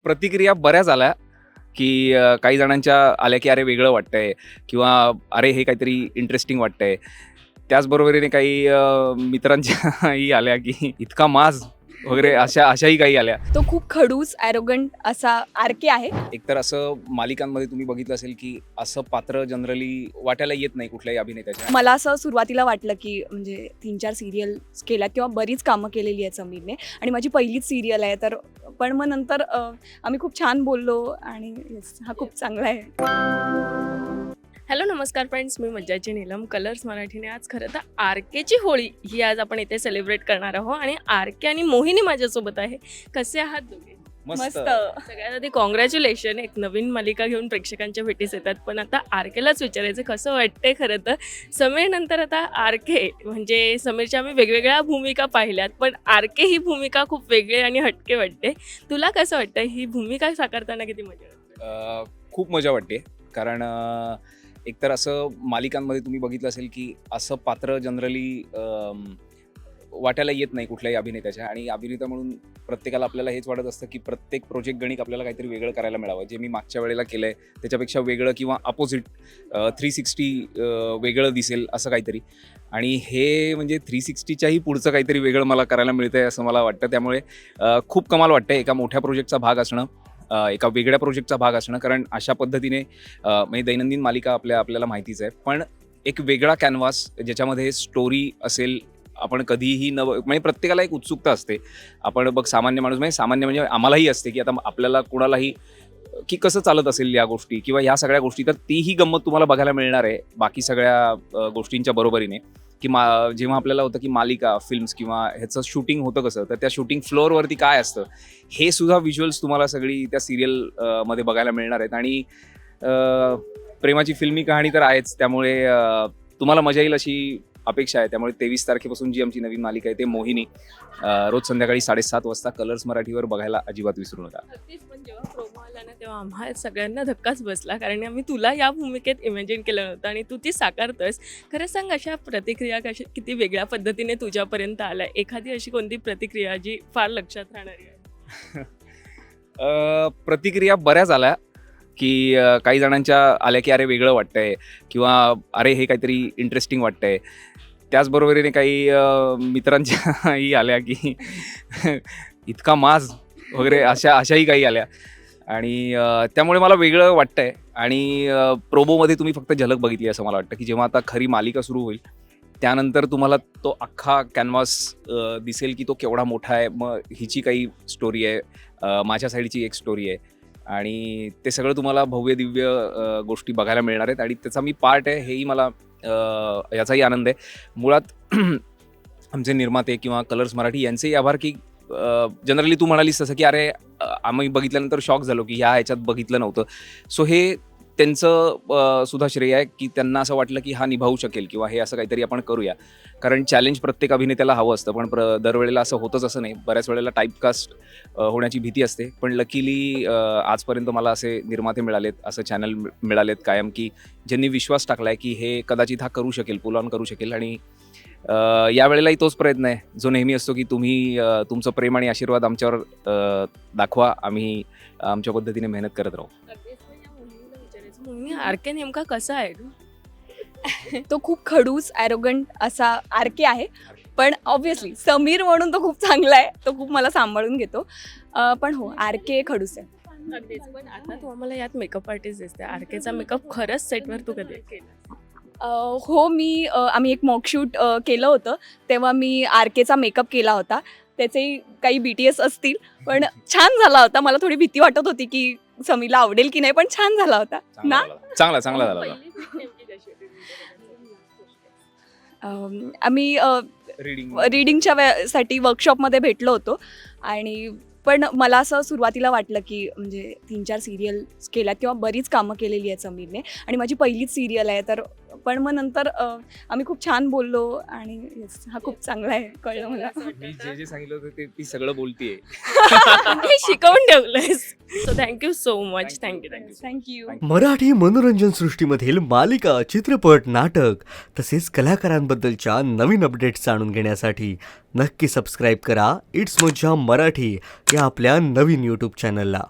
प्रतिक्रिया बऱ्याच आल्या, की काही जणांच्या आल्या, की "अरे वेगळं वाटतंय" किंवा "अरे हे काहीतरी इंटरेस्टिंग वाटतंय." त्याचबरोबरीने काही मित्रांच्याही आल्या, की "इतका माज" वगैरे अशाही काही आल्या. तो खूप खडूस, ॲरोगंट असा आर.के. आहे. एकतर असं मालिकांमध्ये तुम्ही बघितलं असेल, की असं पात्र जनरली वाटायला येत नाही कुठल्याही अभिनेत्याच्या. मला असं सुरुवातीला वाटलं, की म्हणजे 3-4 सीरियल्स केल्यात किंवा बरीच कामं केलेली आहेत समीरने आणि माझी पहिलीच सीरियल आहे. तर पण मग नंतर आम्ही खूप छान बोललो आणि येस, हा खूप चांगला आहे. हॅलो नमस्कार फ्रेंड्स, मी मज्जाची नीलम. कलर्स मराठीने आज खरं तर आर.के.ची होळी ही आज आपण इथे सेलिब्रेट करणार आहोत आणि आर.के. आणि मोहिनी माझ्यासोबत आहे. कसे आहात दोघे? मस्त. सगळ्यात आधी कॉंग्रॅच्युलेशन, एक नवीन मालिका घेऊन प्रेक्षकांच्या भेटीस येतात. पण आता आर.के.लाच विचारायचं कसं वाटतंय खरं तर. समीर नंतर आता आर.के. म्हणजे समीरच्या आम्ही वेगवेगळ्या भूमिका पाहिल्यात, पण आर.के. ही भूमिका खूप वेगळी आणि हटके वाटते. तुला कसं वाटतं, ही भूमिका साकारताना किती मजा वाटते? खूप मजा वाटते. कारण एकतर असं मालिकांमध्ये तुम्ही बघितलं असेल, की असं पात्र जनरली वाटायला येत नाही कुठल्याही अभिनेत्याच्या. आणि अभिनेता म्हणून प्रत्येकाला आपल्याला हेच वाटत असतं, की प्रत्येक प्रोजेक्ट गणिक आपल्याला काहीतरी वेगळं करायला मिळावं. जे मी मागच्या वेळेला केलं आहे त्याच्यापेक्षा वेगळं किंवा अपोजिट 360 वेगळं दिसेल असं काहीतरी. आणि हे म्हणजे 360च्याही पुढचं काहीतरी वेगळं मला करायला मिळतं आहे असं मला वाटतं. त्यामुळे खूप कमाल वाटतं एका मोठ्या प्रोजेक्टचा भाग असणं, एका वेगळ्या प्रोजेक्टचा भाग असणं. कारण अशा पद्धतीने म्हणजे दैनंदिन मालिका आपल्याला माहितीच आहे. पण एक वेगळा कॅनव्हास ज्याच्यामध्ये स्टोरी असेल. आपण कधीही म्हणजे प्रत्येकाला एक उत्सुकता असते. आपण बघ सामान्य माणूस म्हणजे सामान्य म्हणजे आम्हालाही असते, की आता आपल्याला कोणालाही की कसं चालत असेल या गोष्टी किंवा ह्या सगळ्या गोष्टी. तर तीही गंमत तुम्हाला बघायला मिळणार आहे बाकी सगळ्या गोष्टींच्या बरोबरीने. की जेव्हा आपल्याला होतं की मालिका, फिल्म्स किंवा ह्याचं शूटिंग होतं कसं, तर त्या शूटिंग फ्लोअरवरती काय असतं हे सुद्धा व्हिज्युअल्स तुम्हाला सगळी त्या सिरियल मध्ये बघायला मिळणार आहेत. आणि प्रेमाची फिल्मी कहाणी तर आहेच. त्यामुळे तुम्हाला मजा येईल अशी अपेक्षा आहे. त्यामुळे 23 तारखेपासून जी आमची नवीन मालिका आहे ते मोहिनी, रोज संध्याकाळी 7:30 वाजता कलर्स मराठीवर बघायला अजिबात विसरू नका. अगदीच. पण जेव्हा प्रोमो आला ना तेव्हा आम्हा सगळ्यांना धक्काच बसला, कारण आम्ही तुला या भूमिकेत इमॅजिन केलं नव्हतं आणि तू ती साकारतोयस. खरं सांग, अशा प्रतिक्रिया कशा किती वेगळ्या पद्धतीने तुझ्यापर्यंत आल्या? एखादी अशी कोणती प्रतिक्रिया जी फार लक्षात राहणारी आहे? प्रतिक्रिया बऱ्याच आल्या, की काही जणांच्या आल्या, की "अरे वेगळं वाटतंय" किंवा "अरे हे काहीतरी इंटरेस्टिंग वाटतंय." त्याचबरोबरीने काही मित्रांच्याही आल्या, की "इतका माज" वगैरे अशाही काही आल्या. आणि त्यामुळे मला वेगळं वाटतंय. आणि प्रोमोमध्ये तुम्ही फक्त झलक बघितली असं मला वाटतं, की जेव्हा आता खरी मालिका सुरू होईल त्यानंतर तुम्हाला तो अख्खा कॅनव्हास दिसेल, की तो केवढा मोठा आहे. मग हिची काही स्टोरी आहे, माझ्या साईडची एक स्टोरी आहे आणि ते सगळं तुम्हाला भव्य दिव्य गोष्टी बघायला मिळणार आहेत. आणि त्याचा मी पार्ट आहे हेही मला याचाही आनंद आहे. मुळात आमचे निर्माते किंवा कलर्स मराठी यांचेही आभार, की जनरली तू म्हणालीस तसं, की "अरे आम्ही बघितल्यानंतर शॉक झालो, की ह्याच्यात बघितलं नव्हतं." सो हे त्यांचं सुद्धा श्रेय आहे, की त्यांना असं वाटलं, की हा निभावू शकेल किंवा हे असं काहीतरी आपण करूया. कारण चॅलेंज प्रत्येक अभिनेत्याला हवं असतं, पण दरवेळेला असं होतंच असं नाही. बऱ्याच वेळेला टाईपकास्ट होण्याची भीती असते. पण लकीली आजपर्यंत मला असे निर्माते मिळालेत, असं चॅनल मिळालेत कायम, की ज्यांनी विश्वास टाकलाय, की हे कदाचित हा करू शकेल, पुल ऑन करू शकेल. आणि यावेळेलाही तोच प्रयत्न आहे, जो नेहमी असतो, की तुम्ही तुमचं प्रेम आणि आशीर्वाद आमच्यावर दाखवा. आम्ही आमच्या पद्धतीने मेहनत करत राहू. अगदीच. पण या मोहिनीला विचारायचं, मोहिनी आर.के. नेमका कसा आहे ग? तो खूप खडूस, ॲरोगंट असा आर.के. आहे. पण ऑब्व्हियसली समीर म्हणून तो खूप चांगला आहे. तो खूप मला सांभाळून घेतो. पण हो, आर.के. खडूस आहे. अगदीच. पण आता तू आम्हाला यात मेकअप आर्टिस्ट दिसते. आर.के.चा मेकअप खरंच सेटवर तू कधी केला? हो, आम्ही एक मॉकशूट केलं होतं. तेव्हा मी आर.के.चा मेकअप केला होता. त्याचे काही BTS असतील, पण छान झाला होता. मला थोडी भीती वाटत होती, की समीरला आवडेल की नाही, पण छान झाला होता ना? चांगला झाला होता. पहिली भेट नेमकी कशी होती तुमची? आम्ही रीडिंग रीडिंगच्या साठी वर्कशॉपमध्ये भेटलो होतो. आणि पण मला असं सुरुवातीला वाटलं, की म्हणजे 3-4 सीरियल्स केल्यात किंवा बरीच कामं केलेली आहेत समीरने आणि माझी पहिलीच सीरियल आहे. तर पण मग नंतर आम्ही खूप छान बोललो आणि येस, हा खूप चांगला आहे, कळलं मला. मी जे सांगितलं होतं ते ती सगळं बोलतीये. हे शिकवून ठेवलंयस. So thank you so much. Thank you. Thank you. Marathi मनोरंजन सृष्टीमधील मालिका, चित्रपट, नाटक तसेच कलाकारांबद्दलच्या नवीन अपडेट्स जाणून घेण्यासाठी नक्की सबस्क्राईब करा इट्स मज्जा मराठी या आपल्या नवीन यूट्यूब चॅनलला.